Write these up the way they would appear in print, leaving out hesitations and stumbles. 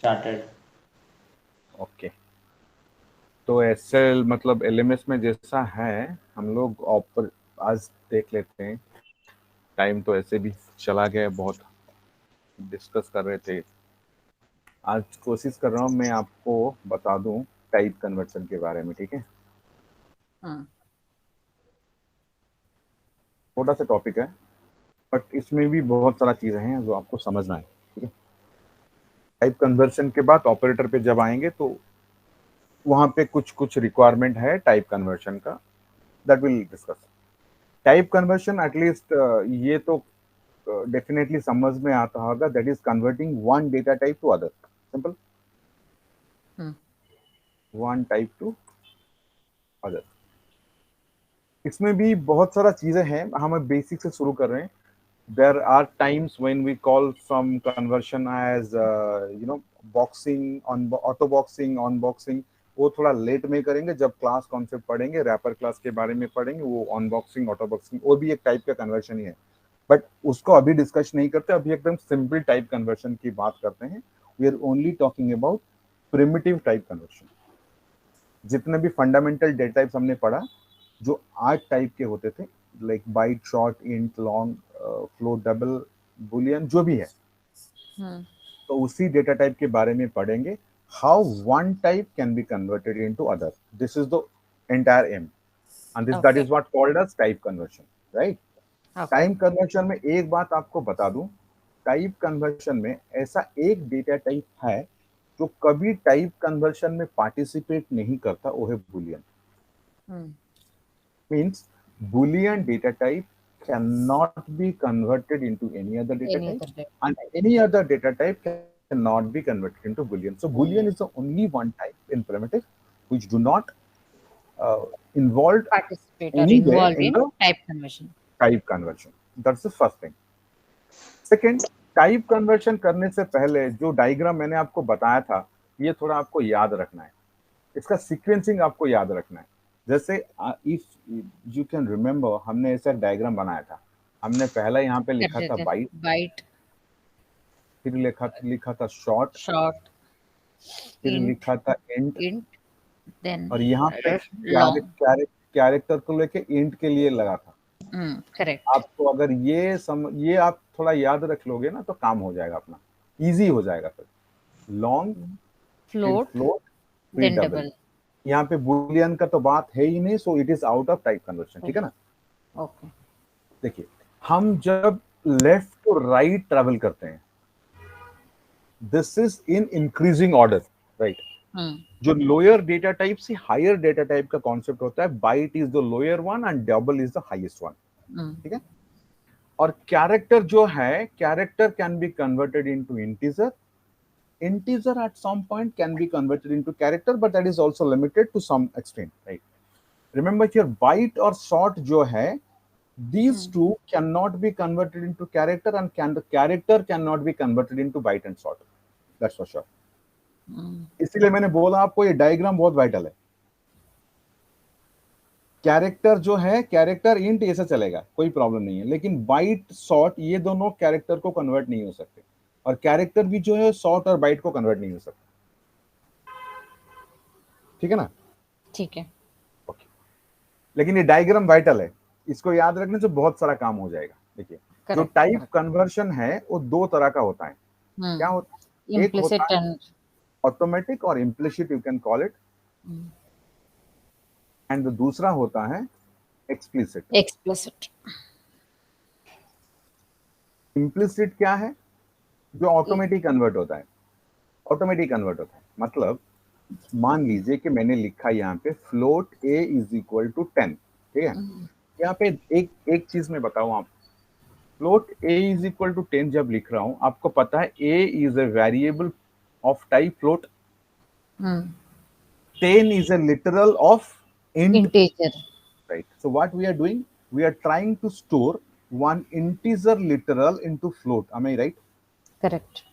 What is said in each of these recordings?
started. Okay, तो SL मतलब LMS में जैसा है हम लोग ऑपर आज देख लेते हैं। टाइम तो ऐसे भी चला गया, बहुत डिस्कस कर रहे थे। आज कोशिश कर रहा हूँ मैं आपको बता दूं टाइप कन्वर्शन के बारे में, ठीक है। हाँ, छोटा सा टॉपिक है बट इसमें भी बहुत सारा चीजें हैं जो आपको समझना है, ठीक है। टाइप कन्वर्शन के बाद ऑपरेटर पे जब आएंगे तो वहां पे कुछ कुछ रिक्वायरमेंट है टाइप कन्वर्शन का, that will discuss. Type conversion at least ये तो डेफिनेटली समझ में आता होगा, that is converting one data type two other, simple, one type two other. इसमें भी बहुत सारा चीजें हैं, हम बेसिक से शुरू कर रहे हैं। there are times when we call some conversion as boxing on auto boxing on boxing। वो थोड़ा लेट में करेंगे जब क्लास कॉन्सेप्ट पढ़ेंगे, रैपर क्लास के बारे में पढ़ेंगे। वो अनबॉक्सिंग ऑटो बॉक्सिंग वो भी एक टाइप का कन्वर्शन ही है, बट उसको अभी डिस्कस नहीं करते। अभी एकदम सिंपल टाइप कन्वर्शन की बात करते हैं। We are only talking about primitive type conversion. जितने भी फंडामेंटल डेटा टाइप्स हमने पढ़ा जो 8 टाइप के होते थे, like byte, short, int, long, float, double, boolean, जो भी है, तो उसी डेटा टाइप के बारे में पढ़ेंगे। How one type can be converted into other, this is the entire um, and this that is what called as type conversion, right. Type conversion में एक बात आपको बता दूं, टाइप कन्वर्शन में ऐसा एक डेटा टाइप है जो कभी टाइप कन्वर्शन में पार्टिसिपेट नहीं करता, वो है Boolean. Means Boolean data type cannot be converted into any other data type, and any other data type cannot be converted into boolean. So boolean is the only one type in primitive which do not participate or anywhere involve in in the type conversion. type conversion. That's the first thing. Second, type conversion करने से पहले जो diagram मैंने आपको बताया था, ये थोड़ा आपको याद रखना है। इसका सीक्वेंसिंग आपको याद रखना है। जैसे इफ यू कैन रिमेम्बर, हमने ऐसा डायग्राम बनाया था। हमने पहला यहाँ पे लिखा था बाइट, फिर लिखा था शॉर्ट, फिर लिखा था इंट, और यहाँ पे कैरेक्टर को लेके इंट के लिए लगा था। करेक्ट। आपको अगर ये आप थोड़ा याद रख लोगे ना तो काम हो जाएगा अपना, इजी हो जाएगा। फिर लॉन्ग, फ्लोट, फिर डबल। यहाँ पे बुलियन का तो बात है ही नहीं, so it is out of type conversion, ठीक है ना। ओके, देखिए, हम जब लेफ्ट टू राइट ट्रेवल करते हैं, this is in increasing order, right. जो लोअर डेटा टाइप से हायर डेटा टाइप का कॉन्सेप्ट होता है, byte is the lower one and double is the highest one, ठीक है। और कैरेक्टर जो है, character can be converted into integer, integer at some point can be converted into character, but that is also limited to some extent, right? Remember here, byte or short jo hai, these two cannot be converted into character, and the character cannot be converted into byte and short, that's for sure. इसलिए मैंने बोला आपको ये diagram बहुत vital है। Character जो है, character int ऐसा चलेगा, कोई प्रॉब्लम नहीं है, लेकिन बाइट, शॉर्ट, ये दोनों कैरेक्टर को कन्वर्ट नहीं हो सकते, और कैरेक्टर भी जो है शॉर्ट और बाइट को कन्वर्ट नहीं हो सकता, ठीक है ना। ठीक है, ओके। लेकिन ये डायग्राम वाइटल है, इसको याद रखने से बहुत सारा काम हो जाएगा। देखिए, जो टाइप कन्वर्शन है वो दो तरह का होता है। क्या होता है? एक होता है ऑटोमेटिक और implicit, you can call it, and दूसरा होता है एक्सप्लिसिट। इम्प्लिसिट क्या है? जो ऑटोमेटिक कन्वर्ट होता है। ऑटोमेटिक कन्वर्ट होता है मतलब, मान लीजिए कि मैंने लिखा यहाँ पे float a is equal to 10, ठीक है। यहाँ पे एक चीज मैं बताऊं आप, float a is equal to 10 जब लिख रहा हूं, आपको पता है a is a variable of type float, 10 is a literal of integer, right? So what we are doing, we are trying to store one integer literal into float, am I right? Correct.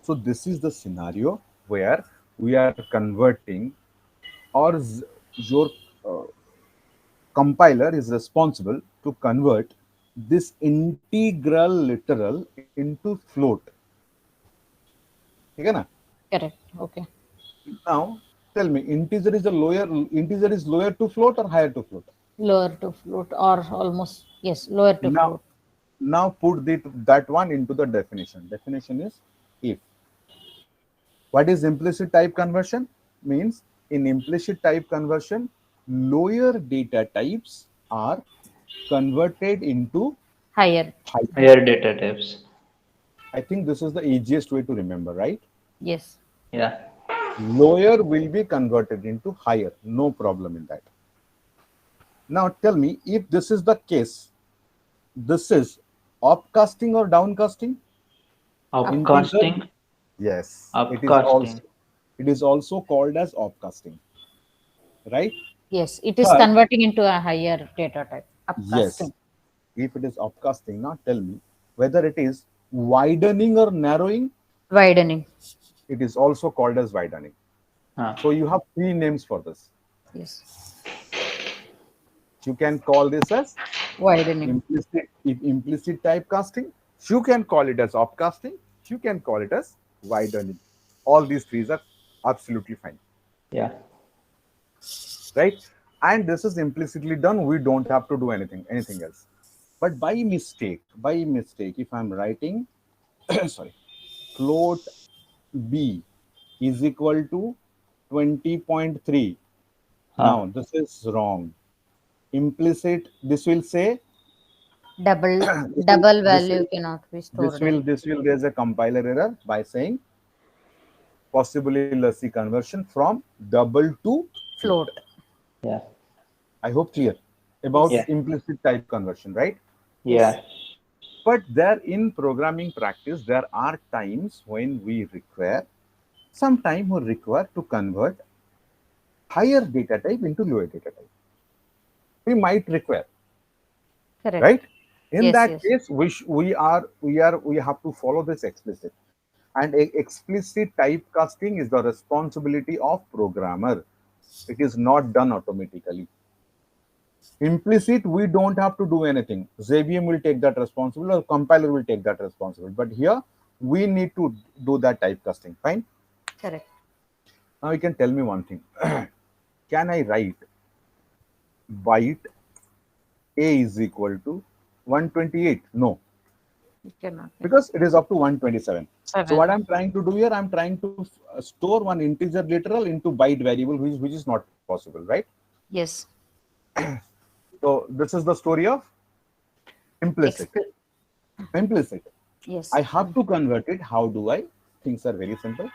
So this is the scenario where we are converting, or your compiler is responsible to convert this integral literal into float, ठीक है ना। Correct. Okay. Now tell me, integer is lower to float or higher to float? Lower to float or almost, yes, lower to Now float. put that one into the definition. Definition is if. What is implicit type conversion? Means in implicit type conversion, lower data types are converted into Higher. higher. Higher data types. I think this is the easiest way to remember, right? Yes. Yeah. Lower will be converted into higher, no problem in that. Now tell me, if this is the case, this is upcasting or downcasting? Integer? Upcasting. Yes, Upcasting. it is also called as upcasting, right? Yes. It is But converting into a higher data type. yes, Upcasting. if it is upcasting, now tell me whether it is widening or narrowing. Widening. It is also called as widening. Huh. So you have three names for this. Yes. You can call this as Widening. implicit typecasting. You can call it as upcasting. You can call it as widening. All these three are absolutely fine, Yeah. right? And this is implicitly done. We don't have to do anything else. But by mistake, if I'm writing, sorry, float b is equal to 20.3. Huh. Now this is wrong. Implicit, this will say Double this double this value will cannot be stored in. this will raise a compiler error by saying possibly lossy conversion from double to float. Float. Yeah. I hope clear about Yeah. Yes. implicit type conversion, right? Yes. Yeah. But there in programming practice, there are times when we require, sometime we require to convert higher data type into lower data type. We might require, Correct. right? In Yes. that Yes. case, we have to follow this explicit. And explicit typecasting is the responsibility of programmer. It is not done automatically. Implicit, we don't have to do anything. JVM will take that responsibility or compiler will take that responsibility. But here, we need to do that typecasting. Fine. Correct. Now you can tell me one thing. Can I write byte A is equal to 128? No, You cannot. because it is up to 127. So what 7. I'm trying to do here, I'm trying to store one integer literal into byte variable, which is not possible, right? Yes. So this is the story of implicit. Implicit. Yes. I have to convert it. How do I? Things are very simple.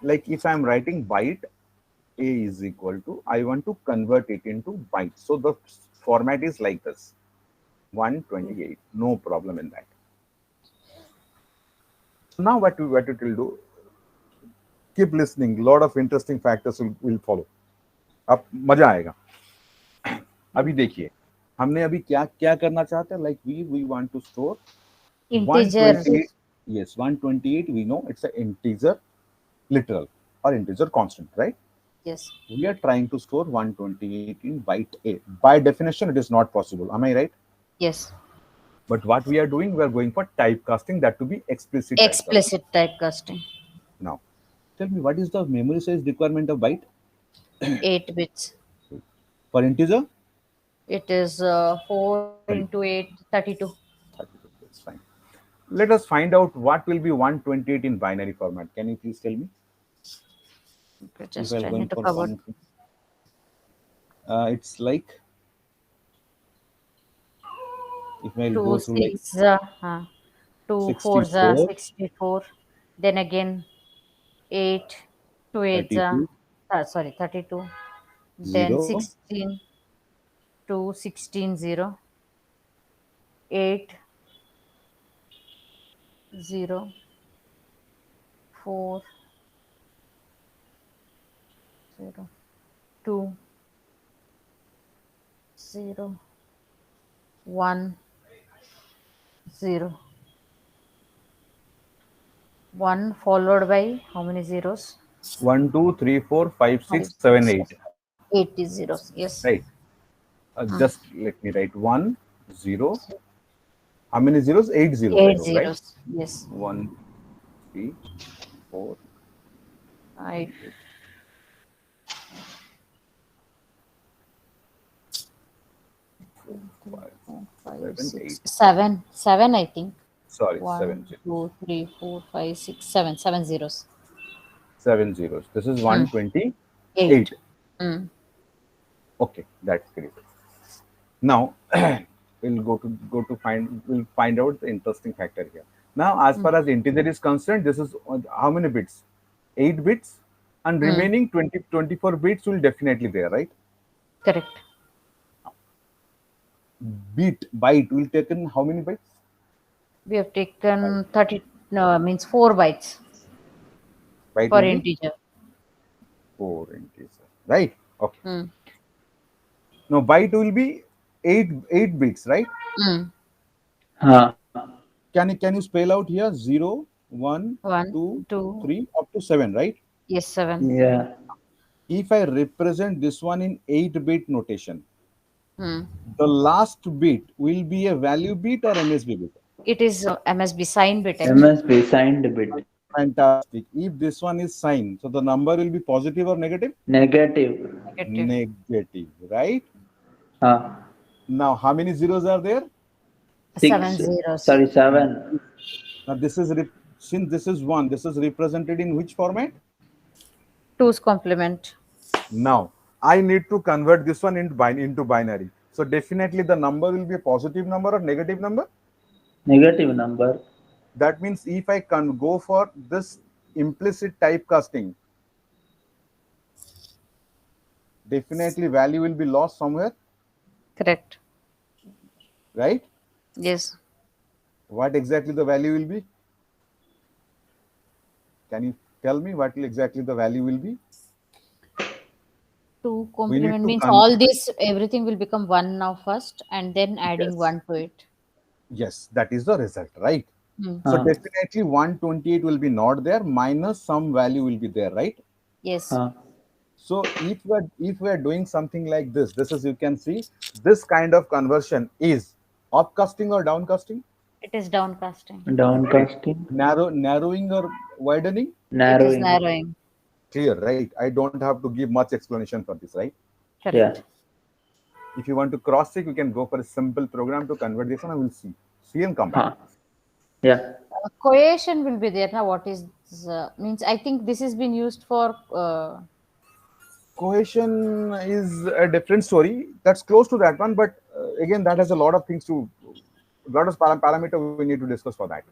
Like if I'm writing byte A is equal to, I want to convert it into bytes. So the format is like this, 128. No problem in that. So now what it will do, keep listening. Lot of interesting factors will follow. अब मजा आएगा. अभी देखिए, हमने अभी क्या क्या करना चाहते हैं? Like we want to store Integer. 128. Yes, 128. We know it's an integer literal or integer constant, right? Yes. We are trying to store 128 in byte A. By definition, it is not possible. Am I right? Yes. But what we are doing, we are going for typecasting, that to be explicit. Explicit typecasting. Now, tell me, what is the memory size requirement of byte 8 bits. for integer? It is 4 into 8, 32. 32. That's fine. Let us find out what will be 128 in binary format. Can you please tell me? Okay, just If I I'm going need to for cover. one, it's like if I 2 go through like 6 2 4 64, 64. Then again 8 2 8 32, sorry 32. Then 0, 16 2 16 0 8 0 4 0 2 0 1 0 1 followed by how many zeros? 1, 2, 3, 4, 5, 6, 5 7, 6 8. 80 zeros. Yes. Right. Just let me write 1, 0. How many zeros? 8 zeros. I 8 know, right? zeros. Yes. 1, 3, 4, I 5, 7, 8. 6, 7, 7. I think Sorry, 7 1, zeros. 2, 3, 4, 5, 6, 7. 7 zeros. 7 zeros. This is Hmm. 128. 8. Hmm. Okay, that's great. Now we'll find out the interesting factor here. Now, as far as integer is concerned, this is how many bits? 8 bits, and Hmm. remaining 24 bits will definitely there, right? Correct. Byte will take in how many bytes? We have Byte. taken 30, no, means 4 bytes Byte for will be integer. 4 integer, right? Okay. Hmm. Now byte will be 8 bits, right? Hmm. हाँ. Can you spell out here 0, 1, 1, 2, 2, 3 up to 7, right? yes, 7. Yeah. If I represent this one in 8-bit notation, Hmm. the last bit will be a value bit or MSB bit? It is MSB sign bit actually. MSB signed bit. Fantastic. If this one is signed, so the number will be positive or negative? Negative. Negative. Negative, right? हाँ. Now, how many zeros are there? 7 6. zeros. Sorry, 7. Now, since this is 1, this is represented in which format? 2's complement. Now, I need to convert this one into binary. So, definitely the number will be a positive number or negative number. Negative number. That means if I can go for this implicit typecasting, definitely value will be lost somewhere, Correct. right? Yes. What exactly the value will be? Can you tell me what exactly the value will be? 2 We need complement to means all this, everything will become 1 now first and then adding yes, 1 to it. yes, that is the result, right? Hmm. So हाँ. definitely 128 will be not there, minus some value will be there, right? Yes. हाँ. So if we are doing something like this is, you can see, this kind of conversion is upcasting or downcasting? It is downcasting. Downcasting. Narrowing or widening? It is Narrowing. narrowing. Clear, right? I don't have to give much explanation for this, right? Yeah. Correct. If you want to cross check, you can go for a simple program to convert this, and I will see and come back. हाँ. Yeah. Cohesion will be there. Now, what is means? I think this has been used for. Cohesion is a different story. That's close to that one, but again, that has a lot of things to, lot of parameter we need to discuss for that.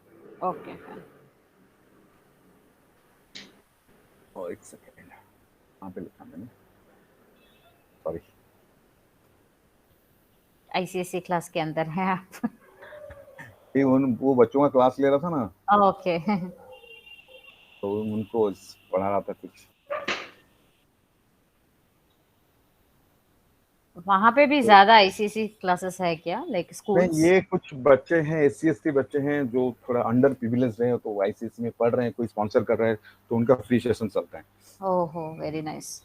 Okay. Fine. Oh, it's a second. Sorry. ICSE class के अंदर है आप. वो बच्चों का class ले रहा था ना, ओके. तो उनको पढ़ा रहा था कुछ. वहां पे भी ज्यादा आईसीएसई क्लासेस है क्या, लाइक नहीं, स्कूल्स? ये कुछ बच्चे हैं, SC ST बच्चे हैं जो थोड़ा अंडर प्रिविलेज हैं, तो ICSE में पढ़ रहे हैं, कोई स्पॉन्सर कर रहा है, तो उनका फ्री सेशन चलता है. ओहो, वेरी नाइस.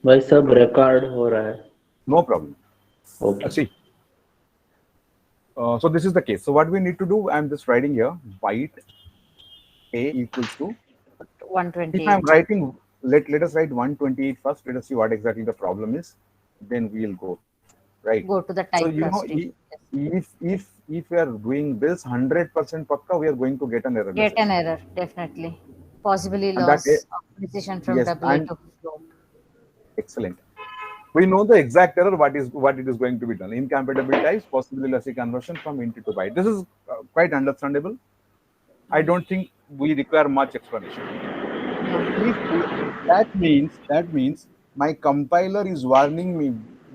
भाई सब रिकॉर्ड हो रहा है. No problem. Okay. See, so this is the case. So what we need to do, I'm just writing here, byte A equals to, if 128. I'm writing, let us write 128 first. Let us see what exactly the problem is. Then we'll go, right? Go to the So you know, typecasting. if we are doing this 100% pakka, we are going to get an error. Get an error, definitely. Possibly And loss that of precision from yes, double and to float. excellent. We know the exact error, what it is going to be done. Incompatible types, possibly lossy conversion from int to byte. This is quite understandable. I don't think we require much explanation. That means my compiler is warning me,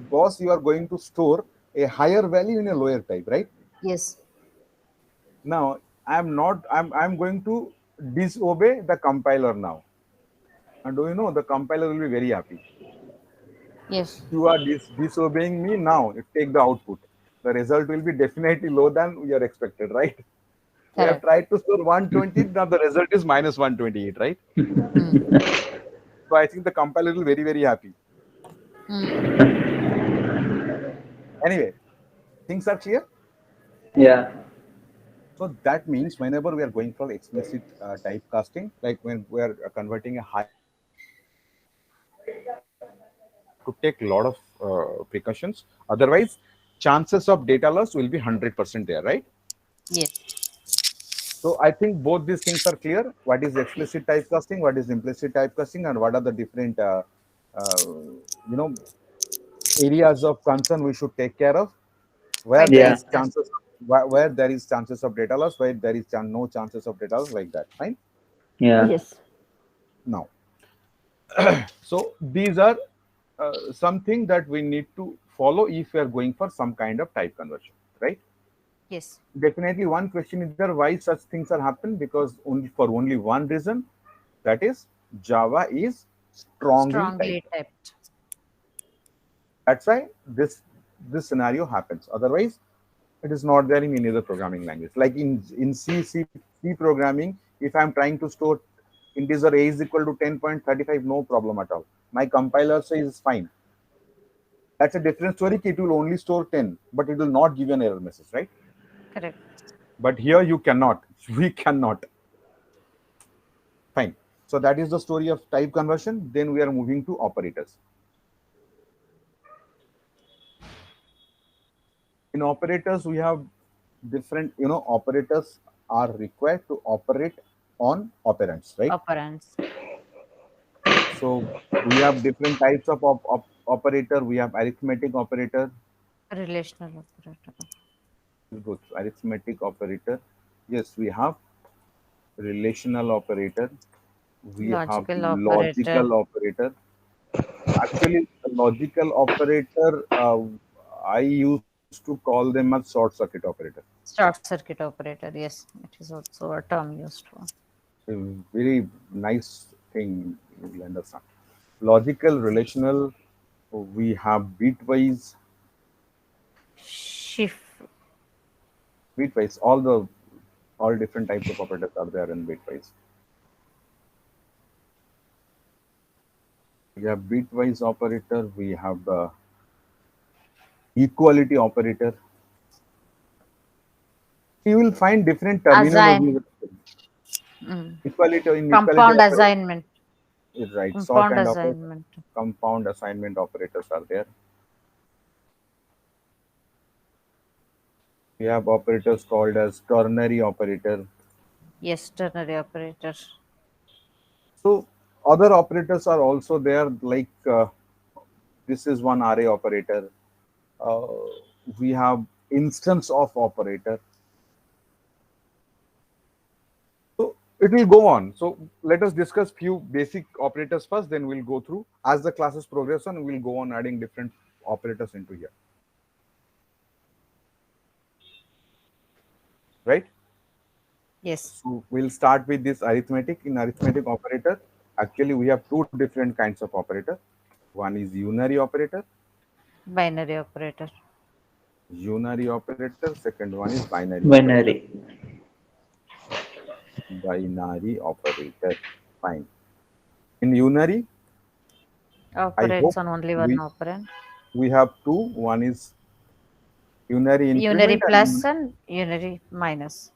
boss, you are going to store a higher value in a lower type, right? Yes. Now I'm going to disobey the compiler now. And do you know, the compiler will be very happy. Yes. You are disobeying me now. Take the output. The result will be definitely lower than we are expected, right? We have tried to store 120. Now the result is minus 128, right? So I think the compiler will be very, very happy. Anyway, things are clear? Yeah. So that means whenever we are going for explicit typecasting, like when we are converting a high we have to take a lot of precautions. Otherwise, chances of data loss will be 100% there, right? Yes. So I think both these things are clear. What is explicit typecasting? What is implicit typecasting? And what are the different, uh, you know, areas of concern we should take care of? Where Quite there Yeah. is clear. chances, where there is chances of data loss, where there is no chances of data loss, like that. Fine. Yeah. Yes. Now, so these are something that we need to follow if we are going for some kind of type conversion, right? Yes. Definitely, one question is there: why such things are happening? Because only one reason, that is Java is strongly typed. Strongly typed. That's why this scenario happens. Otherwise, it is not there in any other programming language. Like in C programming, if I'm trying to store integer a is equal to 10.35, no problem at all. My compiler says fine. That's a different story. It will only store 10, but it will not give you an error message, right? Correct. But here you cannot. We cannot. Fine. So that is the story of type conversion. Then we are moving to operators. In operators, we have different, operators are required to operate on operands, right? Operands. So we have different types of operator. We have arithmetic operator. Relational operator. We'll go through arithmetic operator. Yes, we have relational operator. We have Logical operator. logical operator. Actually, logical operator, I used to call them as short circuit operator. Short circuit operator. Yes. It is also a term used for. A very nice thing, you will understand. Logical, relational, we have bitwise, Shift. bitwise, all different types of operators are there in bitwise. We have bitwise operator, we have the equality operator. You will find different Assign. terminologies. Mm. Equality in equality Compound operator assignment. is right. Sort Compound and operator, assignment. compound assignment operators are there. We have operators called as ternary operator. Yes. Ternary operator. So other operators are also there, like this is one array operator. Uh, we have instance of operator. So it will go on. So let us discuss few basic operators first, then we'll go through. As the classes progress on, we'll go on adding different operators into here. Right? Yes. So we'll start with this arithmetic. In arithmetic operator, actually we have two different kinds of operator. One is unary operator. Binary operator. Unary operator. Second one is binary operator. Binary. Binary operator. Fine. In unary, I hope Operates on only one we operand. we have two. One is unary Unary increment plus and and unary minus.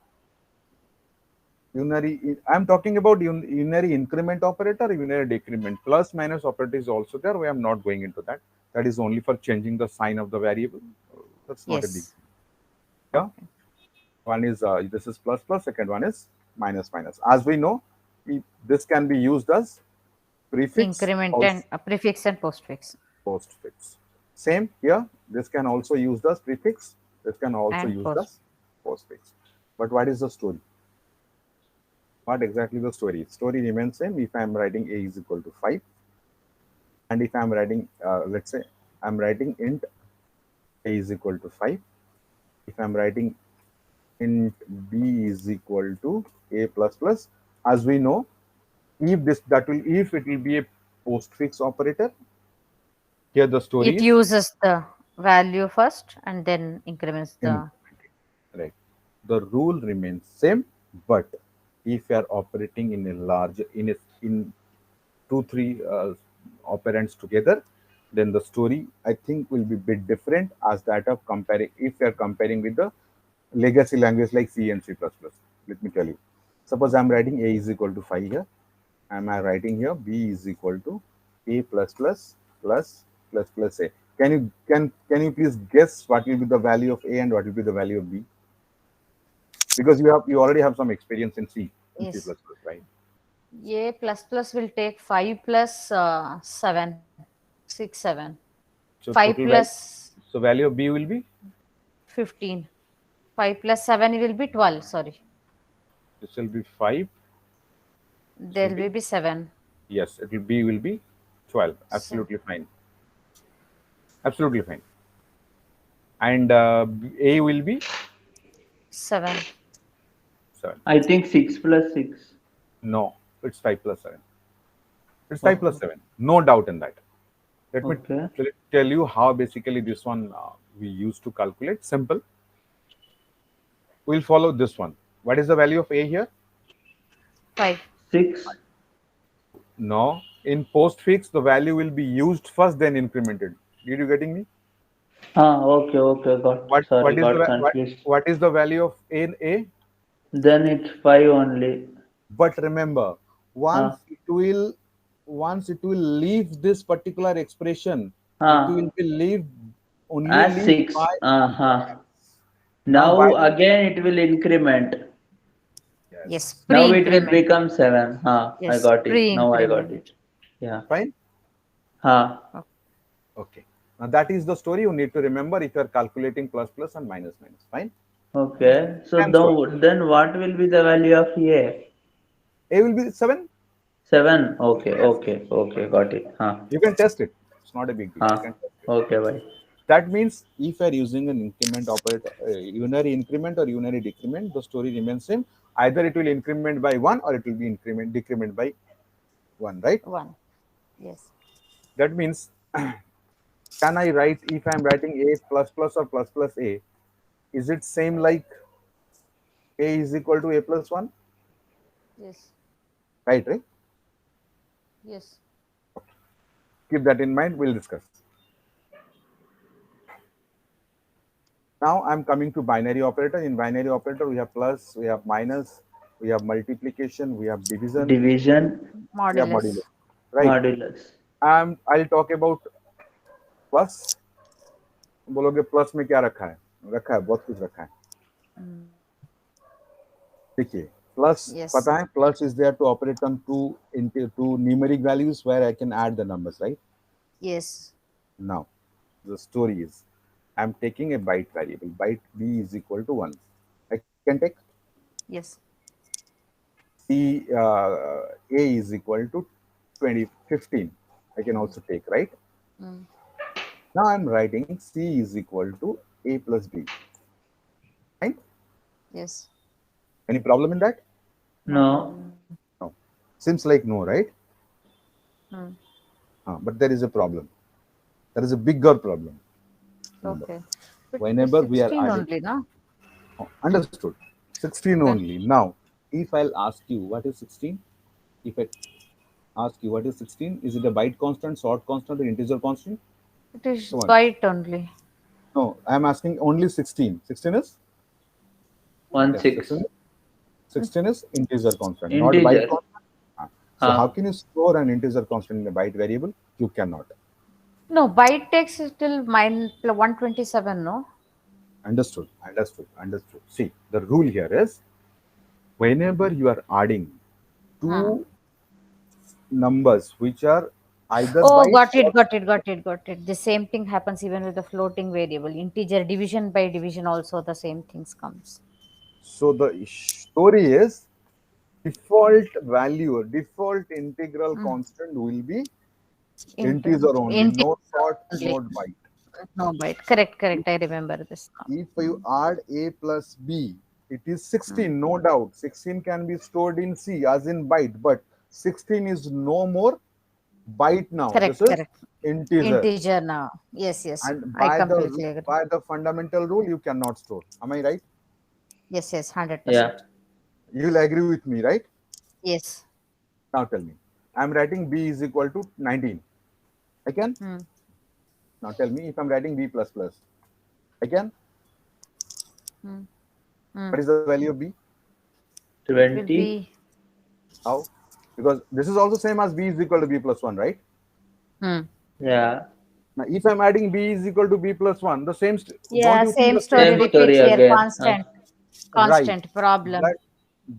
unary. I'm talking about unary increment operator, unary decrement. Plus minus operator is also there. We are not going into that. That is only for changing the sign of the variable. That's not a big. Yes. Yeah. Okay. One is this is plus plus. Second one is minus minus. As we know, this can be used as prefix, Increment also and prefix and postfix. postfix. Same here. This can also use as prefix. This can also And use post. as postfix. But what is the story? What exactly the story? Story remains same. If I am writing a is equal to 5, and if I am writing, let's say, I'm writing int a is equal to 5. If I'm writing int b is equal to a plus plus, as we know, if it will be a postfix operator. Here the story It is uses the value first and then increments the. incrementing, right? The rule remains same, but if you are operating in a large in two three operands together, then the story I think will be bit different as that of comparing if you are comparing with the legacy language like C and C++. Let me tell you. Suppose I'm writing A is equal to 5 here. Am I writing here B is equal to A plus plus plus plus plus A? Can you please guess what will be the value of A and what will be the value of B? Because you already have some experience in C and C++, Yes. right? A plus plus will take 5 plus 7, 6, 7. So 5 total value. plus So value of B will be 15. 5 plus 7 will be 12. Sorry. this will be 5. This will There will be be 7. yes. It will be 12. So, Absolutely fine. Absolutely fine. And A will be 7. 7. I think 6 plus 6. No, it's 5 plus 7. It's 5 plus Okay. 7. No doubt in that. Let me Okay. tell you how basically this one we used to calculate. Simple. We'll follow this one. What is the value of A here? 5. 6. No. In postfix, the value will be used first, then incremented. Did you getting me? Okay, okay, What is got the confused. what is the value of A in A? Then it's 5 only. But remember, Ah, once it will leave this particular expression, it ah, will be only as leave 6. by Uh-huh. now by Now again it will increment. Yes. yes. Now it will Pre-increment. become 7. I Yes. got it. Now I got Pre-increment. it. Yeah. Fine. Ah, Okay. Now that is the story you need to remember if you are calculating plus plus and minus minus. Fine. okay. So Same story. then what will be the value of A? A will be 7. 7. Okay, Yes. okay, okay. Got it. You can test it. It's not a big deal. You Ah. can test it. Okay, bye. That means if you are using an increment operator, unary increment or unary decrement, the story remains same. Either it will increment by 1 or it will be decrement by 1, right? 1. Yes. That means can I write if I'm writing A plus plus or plus plus A, is it same like A is equal to A plus 1? Yes. Right? Yes. Keep that in mind, we'll discuss. Now I'm coming to binary operator. In binary operator, we have plus, we have minus, we have multiplication, we have division, Division, we have Modulus. modulus, right? modulus. I'll talk about plus. बोलोगे plus में क्या रखा है बहुत कुछ रखा है देखिए plus Yes. पता है plus is there to operate on two numeric values where I can add the numbers, right? Yes. Now the story is I'm taking a byte variable, byte b is equal to 1. I can take Yes. c a is equal to 15. I can also take, right? Mm. Now I'm writing c is equal to a plus b, right? Yes. Any problem in that? No. No. Seems like no, right? Mm. But there is a problem. There is a bigger problem. Remember, Okay. But whenever we are 16 adding, only, no? understood, 16 Then only. Now, if I'll ask you what is 16, if I ask you what is 16, is it a byte constant, short constant, or integer constant? it is Come on. byte only. No, I'm asking only 16. 16 is? 1 Yes, 6. 16 is integer constant, not byte Integer. constant. So how Ah. can you store an integer constant in a byte variable? You cannot. No, byte takes till 127, no? Understood. See, the rule here is whenever you are adding Hmm. two numbers which are either Oh, bytes or got it. The same thing happens even with the floating variable. Integer division by division also the same things comes. so the story is default value or default integral Mm. constant will be Integer integer only, no short, only. no byte. No byte. Correct. I remember this now. If you add a plus b, it is Mm. 16, no doubt. 16 can be stored in C as in byte, but 16 is no more byte now. This is Correct. integer. Integer now. Yes. And I completely agree. by the fundamental rule, you cannot store. Am I right? Yes, 100%. Yeah. You'll agree with me, right? Yes. Now tell me. I'm writing b is equal to 19. I can? Hmm. Now tell me if I'm writing b plus plus. I can? Hmm. What is the value of b? It will 20. be How? Because this is also same as b is equal to b plus 1, right? Yeah. Now, if I'm adding b is equal to b plus 1, the same, yeah, don't you think same the story Same story repeats here. again. Constant right? problem.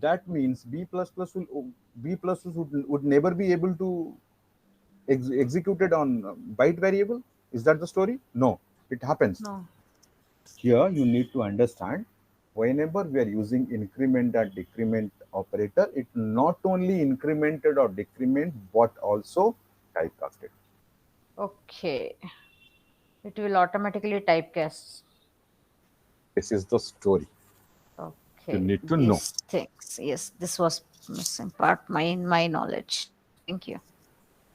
That means b plus plus would never be able to executed on byte variable. Is that the story? No, it happens. No. Here you need to understand, whenever we are using increment and decrement operator, it not only incremented or decrement but also typecasted. Okay. It will automatically typecast. This is the story. Okay. You need to know. These things. Yes, this was missing part in my knowledge. Thank you.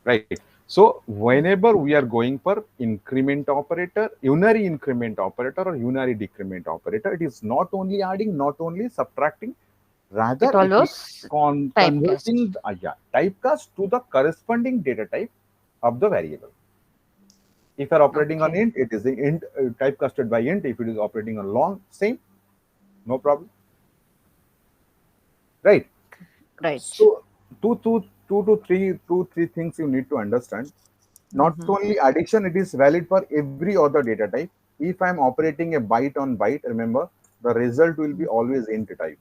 Right. So whenever we are going for increment operator, unary increment operator or unary decrement operator, it is not only adding, not only subtracting, rather It it is always converting typecast to the corresponding data type of the variable. If you are operating on Okay. int, it is int typecasted by int. If it is operating on long, same, no problem. Right. Right. So two to three things you need to understand. Not only addition, it is valid for every other data type. If I'm operating a byte on byte, remember the result will be always int type.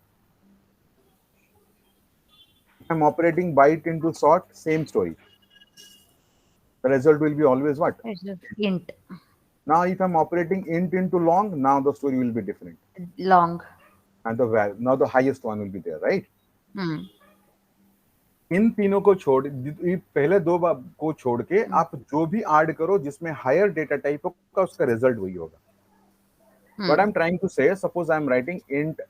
If I'm operating byte into sort, same story. The result will be always what? Int. Now, if I'm operating int into long, now the story will be different. Long. And now the highest one will be there, right? इन तीनों को छोड़, पहले दो को छोड़ के आप जो भी ऐड करो जिसमें हायर डेटा टाइप होगा उसका रिजल्ट वही होगा. What I'm trying to say, suppose I'm writing int a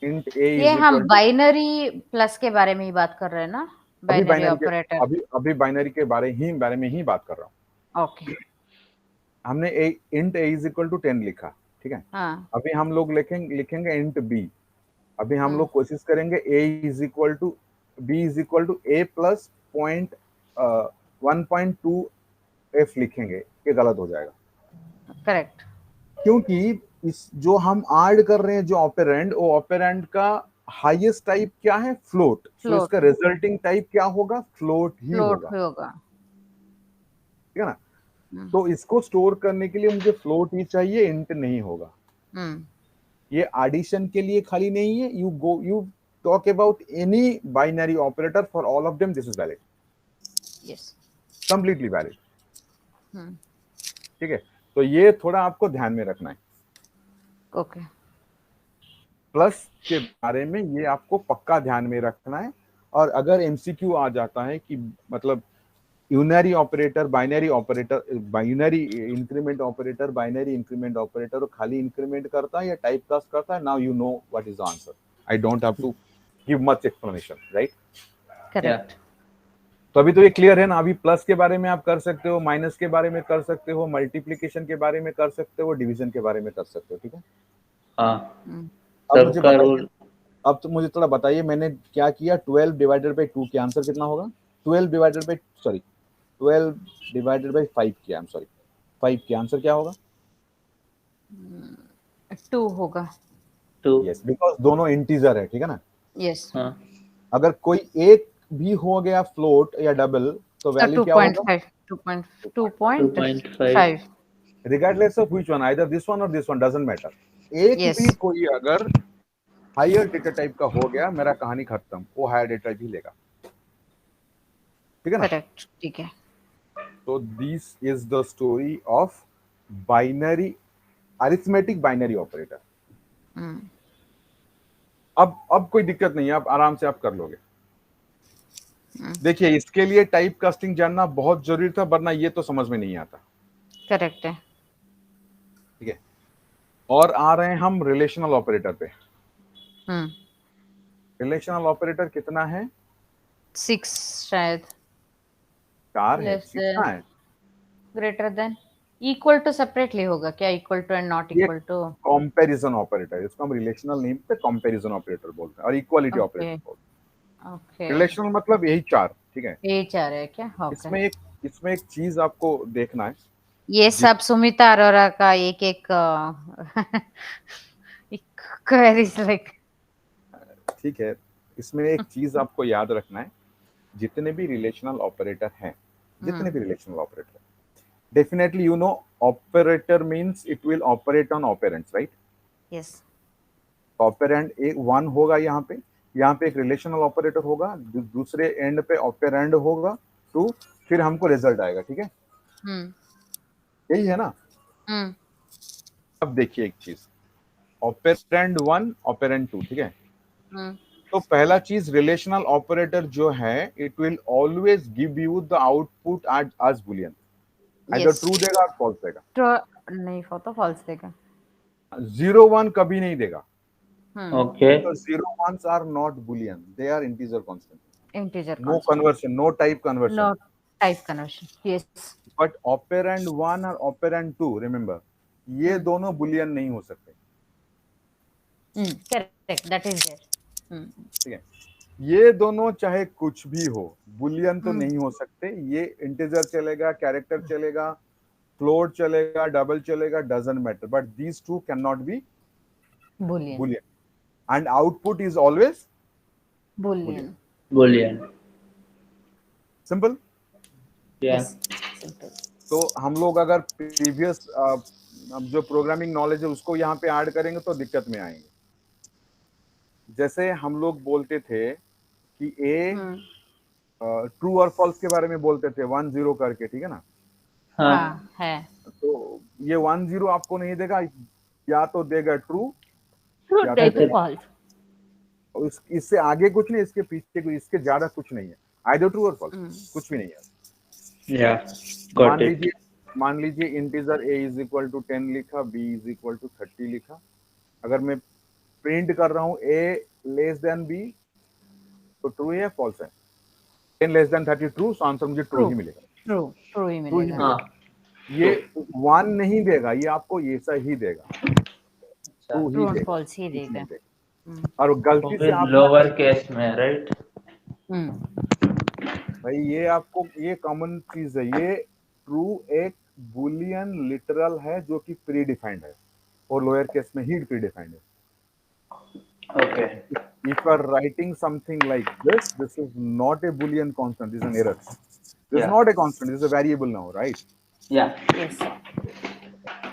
ये is हम equal to, बाइनरी प्लस के बारे में ही बात कर रहे हैं ना, बाइनरी ऑपरेटर. अभी बाइनरी के बारे में ही बात कर रहा हूँ. ओके. हमने int a is equal to 10 लिखा, ठीक है. अभी हम लोग लिखेंगे int b. अभी हम लोग कोशिश करेंगे a is equal to b is equal to a plus 1.2 f लिखेंगे, ये गलत हो जाएगा. करेक्ट. क्योंकि इस जो हम ऐड कर रहे हैं जो ऑपरेंड, वो ऑपरेंड का हाईएस्ट टाइप क्या है? फ्लोट. तो इसका रिजल्टिंग टाइप क्या होगा? फ्लोट ही होगा. ठीक है ना. तो इसको स्टोर करने के लिए मुझे फ्लोट ही चाहिए, इंट नहीं होगा. ये एडिशन के लिए खाली नहीं है. You talk about any binary operator, for all of them this is valid. Yes, completely valid. ठीक है. तो ये थोड़ा आपको ध्यान में रखना है. ओके. प्लस के बारे में ये आपको पक्का ध्यान में रखना है. और अगर एमसीक्यू आ जाता है कि मतलब unary operator, binary operator, binary increment operator, binary increment operator खाली इंक्रीमेंट करता है या टाइप कास्ट करता है, now you know what is the answer. I don't have to give much explanation, right? Correct. तो अभी तो ये क्लियर है ना. अभी प्लस के बारे में आप कर सकते हो, माइनस के बारे में कर सकते हो, मल्टीप्लिकेशन के बारे में कर सकते हो, डिवीजन के बारे में कर सकते हो. ठीक है. अब तो मुझे थोड़ा बताइए, मैंने क्या किया? 12 डिवाइडेड बाय 2 के आंसर कितना होगा? 12 डिवाइडेड बाय 5 किया. आई एम सॉरी, 5 के आंसर क्या होगा? 2 होगा. 2. यस, बिकॉज़ दोनों इंटीजर है. ठीक है ना. यस. अगर कोई एक भी हो गया फ्लोट या डबल तो वैल्यू क्या होगा? 2.5. Regardless of which one, either this one और दिस वन, डजंट मैटर. एक भी कोई अगर हायर डेटा टाइप का हो गया, मेरा कहानी खत्म. वो हायर डेटा टाइप ही लेगा. ठीक है ना. करेक्ट. ठीक है. तो this is the story of binary, arithmetic binary operator. अब कोई दिक्कत नहीं है, आप आराम से आप कर लोगे. देखिए, इसके लिए टाइप कास्टिंग जानना बहुत जरूरी था, वरना ये तो समझ में नहीं आता. करेक्ट है. ठीक है. और आ रहे हैं हम रिलेशनल ऑपरेटर पे. रिलेशनल ऑपरेटर कितना है? 6 शायद. 4 है. कितना है? Greater than, equal to separately होगा क्या? Equal to and not equal to. Comparison operator, इसको हम रिलेशनल नेम पे कंपैरिजन ऑपरेटर बोलते हैं और इक्वालिटी ऑपरेटर बोलते हैं. ओके. रिलेशनल मतलब यही 4. ठीक है. यही 4 है क्या? ओके. इसमें एक चीज आपको देखना है. ये सब सुमिता अरोरा का एक queries like. ठीक है, इसमें एक चीज आपको याद रखना है, जितने भी रिलेशनल ऑपरेटर हैं, जितने भी relational operator, definitely you know operator means it will operate on operands, right? Yes. Operand एक वन होगा, यहाँ पे एक रिलेशनल ऑपरेटर होगा, दूसरे एंड पे ऑपरेंड होगा टू, फिर हमको रिजल्ट आएगा, ठीक है? Hmm. यही है ना? Hmm. अब देखिए एक चीज, ऑपरेंड वन ऑपरेंड टू, ठीक है? Hmm. तो पहला चीज, रिलेशनल ऑपरेटर जो है it will always give you the output as boolean, either Yes. True देगा और फॉल्स देगा, नहीं तो false देगा. जीरो वन कभी नहीं देगा, Hmm. Okay. because zero ones are not boolean, they are integer constant, Integer no constant. conversion, no type conversion. No type conversion. Yes. But operand one और operand two, remember, ये दोनों Boolean नहीं हो सकते, Correct. That is there. ठीक है? ये दोनों चाहे कुछ भी हो, बुलियन तो नहीं हो सकते, ये इंटीजर चलेगा, कैरेक्टर चलेगा, फ्लोट चलेगा, डबल चलेगा, doesn't matter, but these two can not be Boolean. Boolean, and output is always Boolean. Boolean. Simple. Yeah. Yes. Simple. तो हम लोग अगर प्रीवियस जो प्रोग्रामिंग नॉलेज है उसको यहाँ पे ऐड करेंगे तो दिक्कत में आएंगे। जैसे हम लोग बोलते थे कि ए ट्रू और फॉल्स के बारे में बोलते थे 1-0 करके, ठीक है ना? हाँ है। तो ये 1-0 आपको नहीं देगा, या तो देगा ट्रू या Type फिर false. इससे आगे कुछ नहीं, इसके पीछे इसके ज्यादा कुछ नहीं है, आइदर ट्रू और फॉल्स, कुछ भी नहीं है। Yeah. Got it. मान लीजिए integer a is equal to 10 लिखा, b इज इक्वल टू 30 लिखा, अगर मैं प्रिंट कर रहा हूँ a लेस देन b, तो ट्रू है फॉल्स है? 10 less than 30 true, so answer मुझे ट्रू ही मिलेगा। ट्रू ही मिलेगा। हाँ। ये 1 नहीं देगा, ये आपको ऐसा ही देगा, ट्रू ट्रू ही और देगा, फॉल्स ही कुछ नहीं देगा। देगा। और गलती से आप लोअर केस में, राइट? भाई ये आपको, ये कॉमन चीज है, ये ट्रू एक बुलियन लिटरल है जो कि प्री डिफाइंड है, और लोअर केस में ही प्री डिफाइंड है। Okay. If you are writing something like this is not a boolean constant, this is an error. This is not a constant, this is a variable now, right? Yeah. Yes.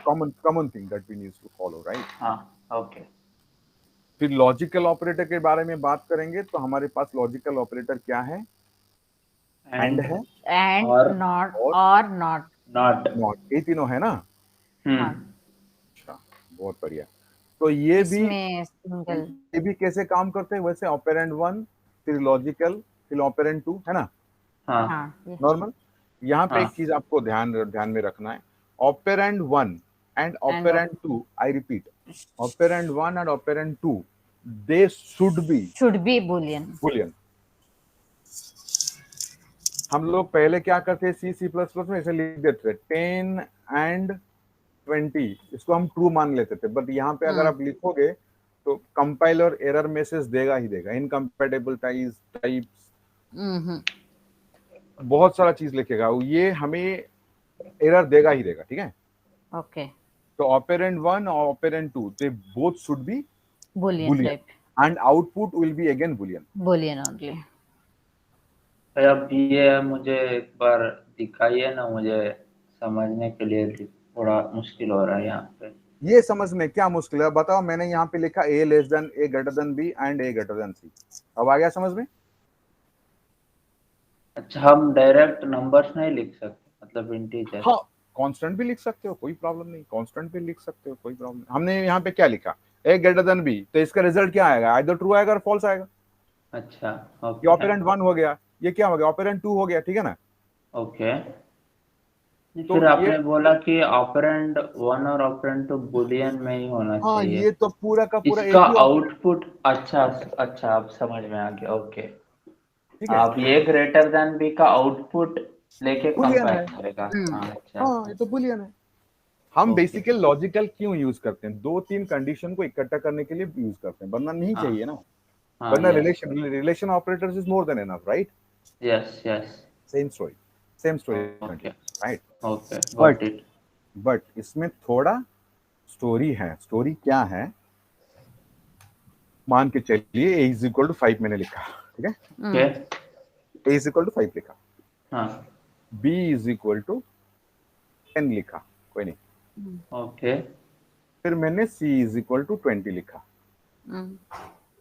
Common thing that we need to follow, right? हाँ. Okay. फिर logical operator के बारे में बात करेंगे, तो हमारे पास logical operator क्या है? एंड है, एंड और नॉट और नॉट। नॉट, ये तीनों है ना? अच्छा, बहुत बढ़िया। तो ये भी कैसे काम करते हैं? वैसे ऑपरेंड 1, फिर लॉजिकल, फिर ऑपरेंड 2, है ना? हाँ. नॉर्मल। यहाँ पे एक चीज आपको ध्यान में रखना है, operand 1 and operand 2, I repeat, operand 1 and operand 2, they should be Boolean. हम लोग पहले क्या करते हैं, C++ में ऐसे लिख देते थे 10 एंड 20, इसको हम ट्रू मान लेते थे, बट यहाँ पे अगर आप लिखोगे तो कंपाइलर एरर मैसेज देगा ही देगा, इनकम्पैटिबल टाइप्स, बहुत सारा चीज लिखेगा, ये हमें एरर देगा ही देगा, ठीक है? ओके। तो ऑपरेंड 1 और operand 2, they both should be Boolean and output will be again Boolean only. अब ये मुझे एक बार दिखाइए ना, मुझे समझने के लिए थोड़ा मुश्किल हो रहा है यहाँ पे। ये समझ में क्या मुश्किल है बताओ? मैंने यहाँ पे लिखा a less than a greater than b and a greater then c, अब आ गया समझ में? अच्छा, हम डायरेक्ट नंबर्स नहीं लिख सकते, मतलब इंटीजर? हाँ, कांस्टेंट भी लिख सकते हो, कोई प्रॉब्लम नहीं, कांस्टेंट भी लिख सकते हो, कोई प्रॉब्लम नहीं। हमने यहाँ पे क्या लिखा, a ग्रेटर देन b, तो इसका रिजल्ट क्या आएगा? आइदर ट्रू आएगा और फॉल्स आएगा। अच्छा, ये ऑपरेंड 1 हो गया, ये क्या हो गया? ऑपरेंड 2 हो गया, ठीक है ना? ओके। तो फिर आपने बोला कि ऑपरेंड 1 और ऑपरेंड 2 बुलियन में ही होना चाहिए। ये तो पूरा का पूरा इसका एक ही आउटपुट, अच्छा, अब समझ में आ गया। ओके, ठीक है? आप ये ग्रेटर देन बी का आउटपुट लेके बुलियन कंपेयर है। करेगा। अच्छा, हाँ, ये तो बुलियन है। हम बेसिकली लॉजिकल क्यों यूज करते हैं? 2-3 कंडीशन को इकट्ठा करने के लिए यूज करते हैं, वरना नहीं चाहिए ना, वरना relation operators is more than enough, right? Yes. Same story, okay, right? Okay, got it. But इसमें थोड़ा स्टोरी है। स्टोरी क्या है? मान के चलिए a इज इक्वल टू 5 मैंने लिखा, ठीक है, okay a is equal to 5 लिखा, हाँ b इज इक्वल टू 10 लिखा, कोई नहीं, ओके फिर मैंने c इज इक्वल टू 20 लिखा।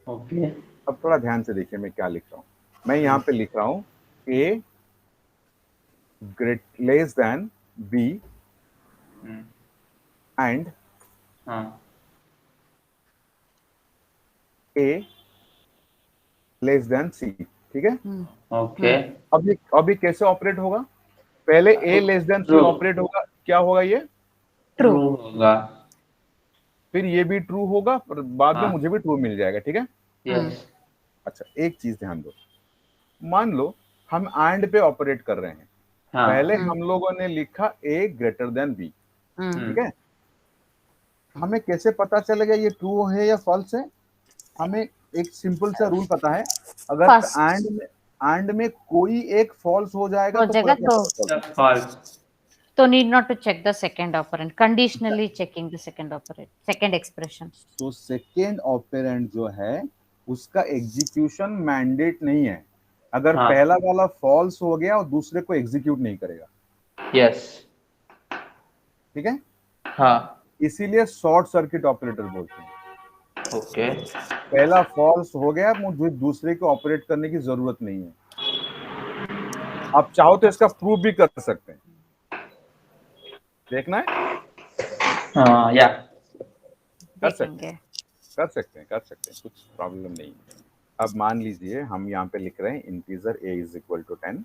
ओके अब थोड़ा ध्यान से देखिए मैं क्या लिख रहा हूँ। मैं यहाँ पे लिख रहा हूँ a great less than b and हाँ a लेस देन c, ठीक है। ओके अब ये कैसे ऑपरेट होगा? पहले a less than c True. Operate होगा, क्या होगा ये? ट्रू होगा फिर ये भी ट्रू होगा, पर बाद में हाँ। मुझे भी ट्रू मिल जाएगा, ठीक है। यस अच्छा एक चीज ध्यान दो, मान लो हम एंड पे ऑपरेट कर रहे हैं, हाँ पहले हम लोगों ने लिखा a ग्रेटर देन b, ठीक है। हमें कैसे पता चलेगा ये ट्रू है या फॉल्स है? हमें एक सिंपल सा रूल पता है, अगर First. एंड में कोई एक फॉल्स हो जाएगा हो तो जाएगा पूरा तो फॉल्स तो need not to check the second operand, conditionally checking the second operand, second expression. तो सेकेंड ऑपरेंड जो है उसका एग्जीक्यूशन मैंडेट नहीं है, अगर हाँ। पहला वाला फॉल्स हो गया और दूसरे को एग्जीक्यूट नहीं करेगा, यस ठीक है। हाँ इसीलिए शॉर्ट सर्किट ऑपरेटर बोलते हैं। ओके पहला फॉल्स हो गया, मुझे दूसरे को ऑपरेट करने की जरूरत नहीं है। आप चाहो तो इसका प्रूफ भी कर सकते हैं, देखना है, हाँ या कर सकते देखेंगे। कर सकते हैं, कुछ प्रॉब्लम नहीं है। अब मान लीजिए हम यहाँ पे लिख रहे हैं integer a is equal to 10,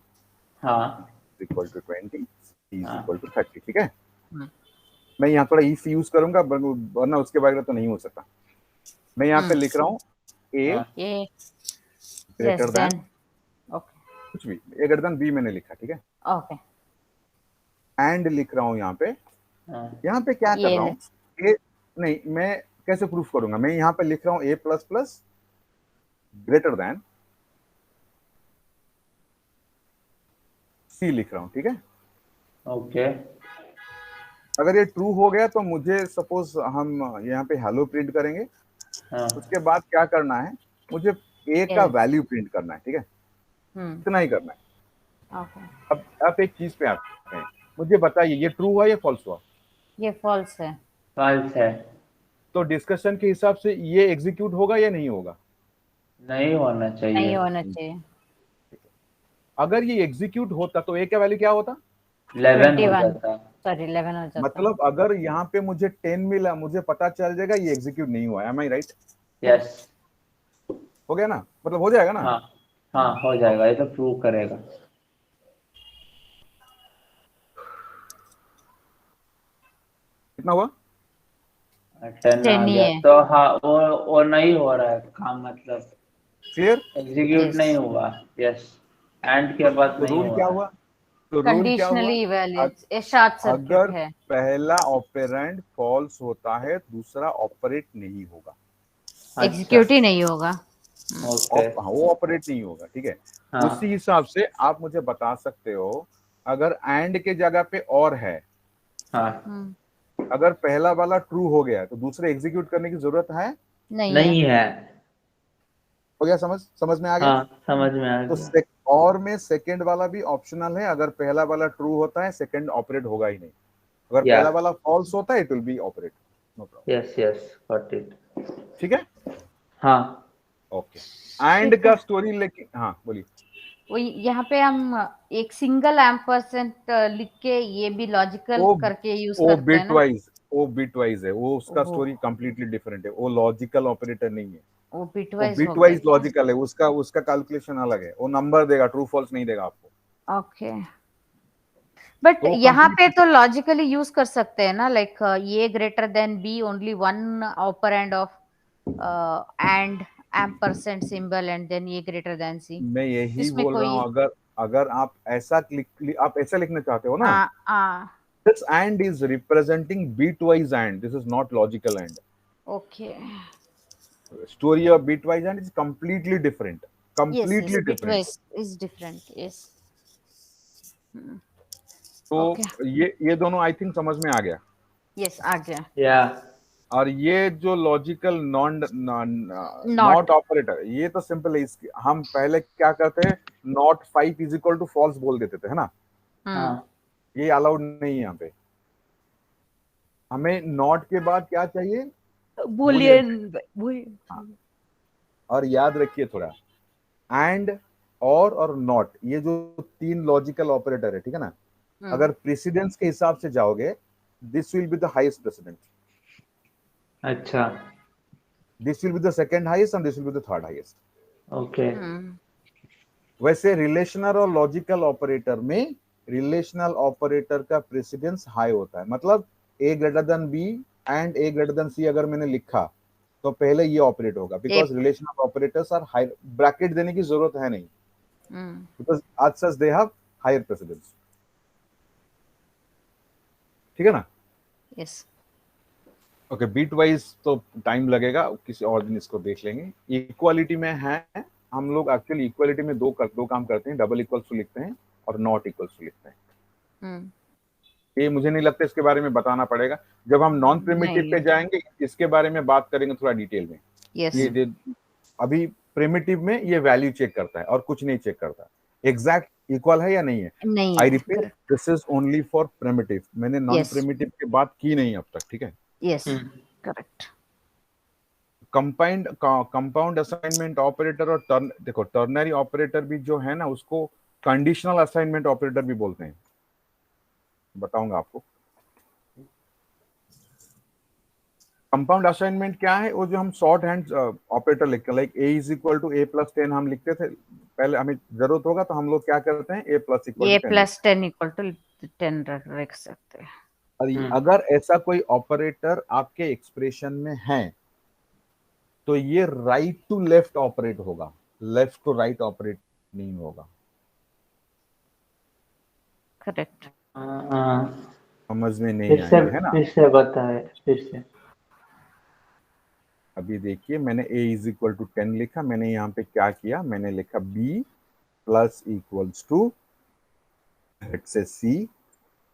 हाँ इक्वल टू 20, c इज हाँ। इक्वल टू 30, ठीक है। मैं यहाँ थोड़ा if यूज करूंगा, वरना उसके बगैर तो नहीं हो सकता। मैं यहाँ पे लिख रहा हूँ a हाँ। A greater less than, than. Okay. कुछ भी, a ग्रेटर देन b मैंने लिखा, ठीक है। Okay. एंड लिख रहा हूँ यहाँ पे, हाँ यहाँ पे क्या कर ये रहा हूँ, a नहीं, मैं कैसे प्रूफ करूंगा? मैं यहाँ पे लिख रहा हूँ a plus plus greater than c लिख रहा हूँ, ठीक है। ओके अगर ये ट्रू हो गया तो मुझे सपोज हम यहाँ पे हेलो प्रिंट करेंगे, हाँ उसके बाद क्या करना है, मुझे a का Yes. वैल्यू प्रिंट करना है, ठीक है, इतना ही करना है। Okay. अब एक चीज पे आते हैं, मुझे बताइए ये ट्रू हुआ या फॉल्स हुआ? ये false है। फॉल्स है तो डिस्कशन के हिसाब से ये एग्जीक्यूट होगा या नहीं होगा? नहीं होना नहीं चाहिए होना चाहिए। अगर ये एग्जीक्यूट होता तो a का वैल्यू क्या होता? 11 हो 21. जाता Sorry, 11 हो जाता। मतलब अगर यहाँ पे मुझे 10 मिला, मुझे पता चल जाएगा ये एग्जीक्यूट नहीं हुआ, एम आई राइट? यस हो गया ना, मतलब हो जाएगा ना। हाँ हाँ हो जाएगा, ये तो प्रूव करेगा। कितना हुआ? 10 आ 10 ही गया है। तो हाँ वो नहीं हो रहा है काम, मतलब क्लियर? Execute Yes. नहीं हुआ। यस एंड के बाद तो नहीं रूल क्या हुआ हुआ? तो रूल क्या हुआ? Conditionally evaluate. ये short circuit अगर है। पहला ऑपरेंड फॉल्स होता है, दूसरा ऑपरेट नहीं होगा, Execute ही नहीं होगा। ओके वो ऑपरेट नहीं होगा, ठीक है। हाँ उसी हिसाब से आप मुझे बता सकते हो, अगर एंड के जगह पे और है, हाँ अगर पहला वाला ट्रू हो गया तो दूसरे एग्जीक्यूट करने की जरूरत है? नहीं है। हो गया? समझ में आ गया? हाँ समझ में आ तो गया। और में सेकंड वाला भी ऑप्शनल है, अगर पहला वाला ट्रू होता है सेकंड ऑपरेट होगा ही नहीं, अगर या पहला वाला फॉल्स होता है it will be operate, no problem, yes yes got it. ठीक है। हाँ ओके, एंड का स्टोरी लेके, हाँ बोलिए। वो यहाँ पे हम एक सिंगल एम्परसेंट लिख के ये भी लॉजिकल वो करके यूज वो करते हैं ना। बिट वाइज है, वो उसका ओहो। स्टोरी कंप्लीटली डिफरेंट है, वो लॉजिकल ऑपरेटर नहीं है, वो वो बिटवाइज बिट हो गया वाइज क्या? लॉजिकल है, उसका कैलकुलेशन अलग है, वो नंबर देगा, ट्रू फॉल्स नहीं देगा आपको। ओके, बट तो यहाँ पे complete- तो लॉजिकली यूज कर सकते हैं ना, लाइक ये greater than B, only one operand of and ampersand symbol and then ये ग्रेटर देन सी। मैं यही इसमें बोल रहा कोई हूँ, अगर आप ऐसा आप ऐसा लिखना चाहते हो ना, this and is representing bitwise and, this is not logical and. Okay, Story of bitwise and is completely different, yes completely yes, different. Bitwise is different, yes. तो ओके, ये दोनों आई थिंक समझ में आ गया। यस आ गया। या और ये जो लॉजिकल नॉट ऑपरेटर, ये तो सिंपल है। इसकी हम पहले क्या करते हैं, not 5 is equal to false बोल देते थे, है ना। हाँ ये अलाउड नहीं है यहाँ पे। हमें नॉट के बाद क्या चाहिए, बूलियन। हाँ। और याद रखिए थोड़ा, एंड और नॉट, ये जो 3 लॉजिकल ऑपरेटर है, ठीक है ना। अगर प्रेसिडेंस के हिसाब से जाओगे, this will be the highest president, अच्छा this will be the second highest and this will be the third highest. Okay वैसे रिलेशनल और लॉजिकल ऑपरेटर में रिलेशनल ऑपरेटर का प्रेसिडेंस हाई होता है। मतलब A greater than B and A greater than C अगर मैंने लिखा तो पहले ये ऑपरेट होगा, because relational operators are high. Bracket देने की जरूरत है नहीं, बिकॉज आज सच दे हैव हायर प्रेसिडेंस। ठीक है ना। यस ओके, बीट वाइज तो टाइम लगेगा, किसी और दिन इसको देख लेंगे। इक्वालिटी में है, हम लोग एक्चुअली इक्वालिटी में दो काम करते हैं, डबल इक्वल्स टू लिखते हैं और नॉट इक्वल्स टू लिखते हैं। ये मुझे नहीं लगता इसके बारे में बताना पड़ेगा। जब हम नॉन प्रिमिटिव पे जाएंगे इसके बारे में बात करेंगे थोड़ा डिटेल में। ये अभी प्रिमिटिव में ये वैल्यू चेक करता है और कुछ नहीं चेक करता एग्जैक्ट इक्वल है या नहीं है। I repeat, this is only for primitive. मैंने नॉन प्रिमिटिव की बात की नहीं अब तक, ठीक है। Yes correct. Compound assignment operator और देखो टर्नरी ऑपरेटर भी जो है ना, उसको कंडीशनल असाइनमेंट ऑपरेटर भी बोलते हैं, बताऊंगा आपको। कंपाउंड असाइनमेंट क्या है, वो जो हम शॉर्ट हैंड ऑपरेटर लिखते हैं, like a is equal to a plus 10 हम लिखते थे पहले। हमें जरूरत होगा तो हम लोग क्या करते हैं, ए प्लस टेन इक्वल टू 10 रख सकते हैं। और अगर ऐसा कोई ऑपरेटर आपके एक्सप्रेशन में है तो ये राइट टू लेफ्ट ऑपरेट होगा, लेफ्ट टू राइट ऑपरेट नहीं होगा। करेक्ट। समझ में नहीं आया है ना। फिर से बताए फिर से। अभी देखिए, मैंने a इज इक्वल टू 10 लिखा, मैंने यहाँ पे क्या किया, मैंने लिखा b plus equals to let's say c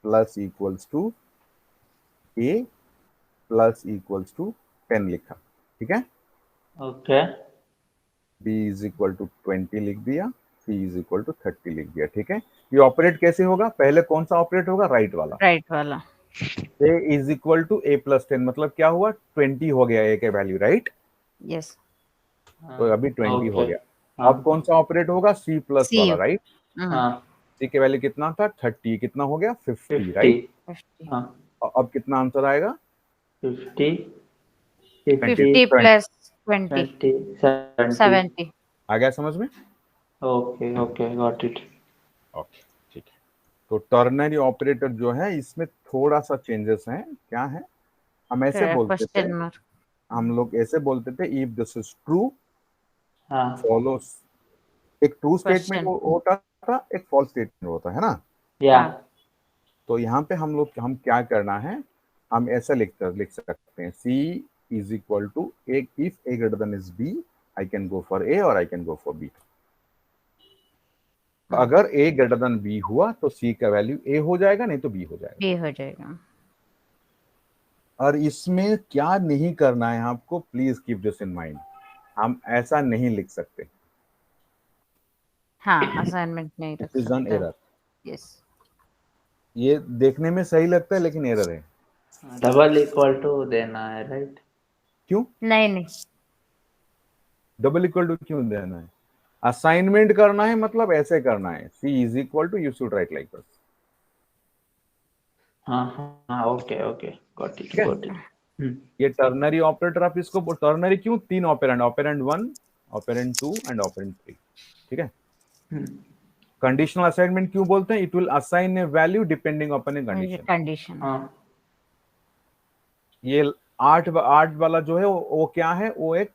plus equals to a plus equals to 10 लिखा, ठीक है। Okay b is equal to 20 लिख दिया, c इज इक्वल टू 30 लिख दिया, ठीक है। ये ऑपरेट कैसे होगा, पहले कौन सा ऑपरेट होगा, राइट वाला। a is equal to a plus 10, मतलब क्या हुआ, 20 हो गया a के वैल्यू, राइट। यस तो अभी 20 हो गया। अब कौन सा ऑपरेट होगा, c प्लस वाला, राइट। c के वैल्यू कितना था, 30, कितना हो गया 50, राइट। अब कितना आंसर आएगा, 50 प्लस 20 70 आ गया समझ में। Okay okay got it. Okay ठीक है। तो टर्नरी ऑपरेटर जो है इसमें थोड़ा सा चेंजेस हैं। क्या है, हम ऐसे बोलते थे, हम लोग ऐसे बोलते थे, if this is true follows. एक ट्रू स्टेटमेंट होता था, एक फॉल्स स्टेटमेंट होता है ना। या तो यहाँ पे हम क्या करना है, हम ऐसा लिख सकते हैं, c is equal to if a greater than is b, I can go for a और I can go for b। अगर a ग्रेटर देन b हुआ तो c का वैल्यू a हो जाएगा, नहीं तो b हो जाएगा। और इसमें क्या नहीं करना है आपको, please keep this in mind, हम ऐसा नहीं लिख सकते। हाँ, असाइनमेंट नहीं रख सकते। An error. यस, ये देखने में सही लगता है लेकिन एरर है। डबल इक्वल टू देना है, राइट। क्यों नहीं डबल इक्वल टू क्यों देना है, असाइनमेंट करना है मतलब ऐसे करना है, c is equal to, you should write like this. हाँ ओके ओके गॉट इट। ये टर्नरी ऑपरेटर, आप इसको टर्नरी क्यों, 3 operand, operand 1, operand 2 and operand 3, ठीक है। कंडीशनल असाइनमेंट क्यों बोलते हैं, it will assign a value depending upon a condition. ये 8 वाला जो है वो क्या है, वो एक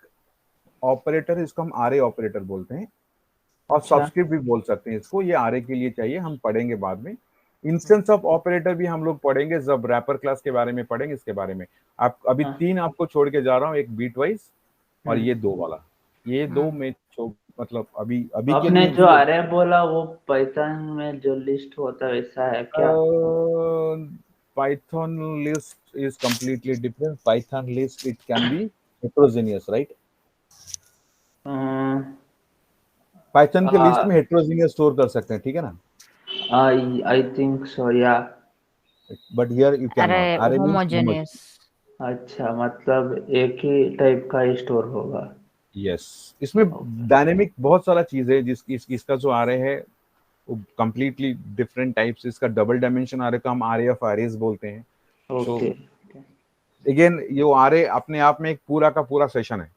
ऑपरेटर है, इसको हम आरए ऑपरेटर बोलते हैं, और सबस्क्रिप्ट भी बोल सकते हैं इसको। ये आरए के लिए चाहिए, हम पढ़ेंगे बाद में। इंस्टेंस ऑफ ऑपरेटर भी हम लोग पढ़ेंगे जब रैपर क्लास के बारे में पढ़ेंगे, इसके बारे में। आप अभी 3 आपको छोड़ के जा रहा हूँ, एक बीट वाइज और ये 2 वाला, ये 2 में मतलब अभी के आपने जो आरए बोला वो पाइथन में जो लिस्ट होता है वैसा है क्या? Python list is completely different. Python list, it can be heterogeneous, right? Python के लिस्ट में heterogeneous स्टोर कर सकते हैं, ठीक है ना? I think so, yeah. But here you cannot. अरे array means होमोजेनियस। अच्छा, मतलब एक ही टाइप का ही स्टोर होगा। यस, इसमें डायनेमिक बहुत सारा चीज है, इसका जो array है वो कंप्लीटली डिफरेंट टाइप्स, इसका डबल डायमेंशन array का हम array of arrays बोलते हैं। ओके। अगेन ये array अपने आप में एक पूरा का पूरा सेशन है,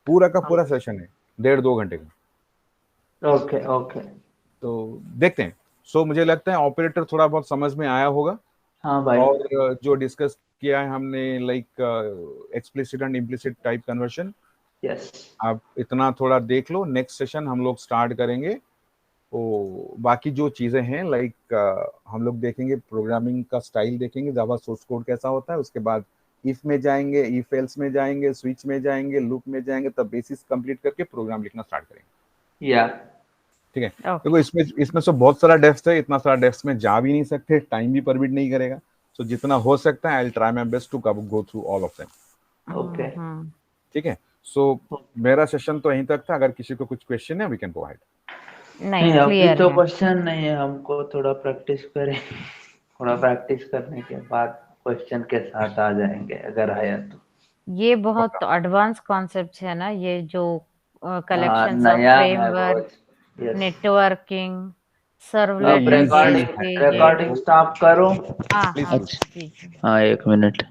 पूरा का पूरा सेशन है 1.5-2 घंटे का। ओके ओके, तो देखते हैं। सो मुझे लगता है ऑपरेटर थोड़ा बहुत समझ में आया होगा। हाँ भाई। और जो डिस्कस किया है हमने, like explicit and implicit type conversion, yes, आप इतना थोड़ा देख लो। नेक्स्ट सेशन हम लोग स्टार्ट करेंगे, तो बाकी जो चीजें हैं लाइक हम लोग देखेंगे, प्रोग्रामिंग का स्टाइल देखेंगे, जावा सोर्स कोड कैसा होता है, उसके बाद इफ में जाएंगे, इफ एल्स में जाएंगे, स्विच में जाएंगे, लूप में जाएंगे, तब बेसिस कंप्लीट करके प्रोग्राम लिखना स्टार्ट करेंगे। या ठीक है। देखो इसमें से बहुत सारा डेप्थ है, इतना सारा डेप्थ में जा भी नहीं सकते, टाइम भी परमिट नहीं करेगा। सो जितना हो सकता है I will try my best to go through all of them. Okay, ठीक है। सो मेरा सेशन तो यहीं तक था। अगर किसी को कुछ क्वेश्चन है वी कैन गो अहेड। नहीं अभी तो क्वेश्चन नहीं है, हमको थोड़ा प्रैक्टिस करें, थोड़ा प्रैक्टिस करने के बाद क्वेश्चन के साथ आ जाएंगे अगर आया तो। ये बहुत एडवांस कॉन्सेप्ट है ना, ये जो कलेक्शंस ऑफ नया है फ्रेमवर्क, बहुत। नेटवर्किंग, अब सर्वलेट, रिकॉर्डिंग स्टॉप करो। हाँ हाँ, हाँ, 1 मिनट।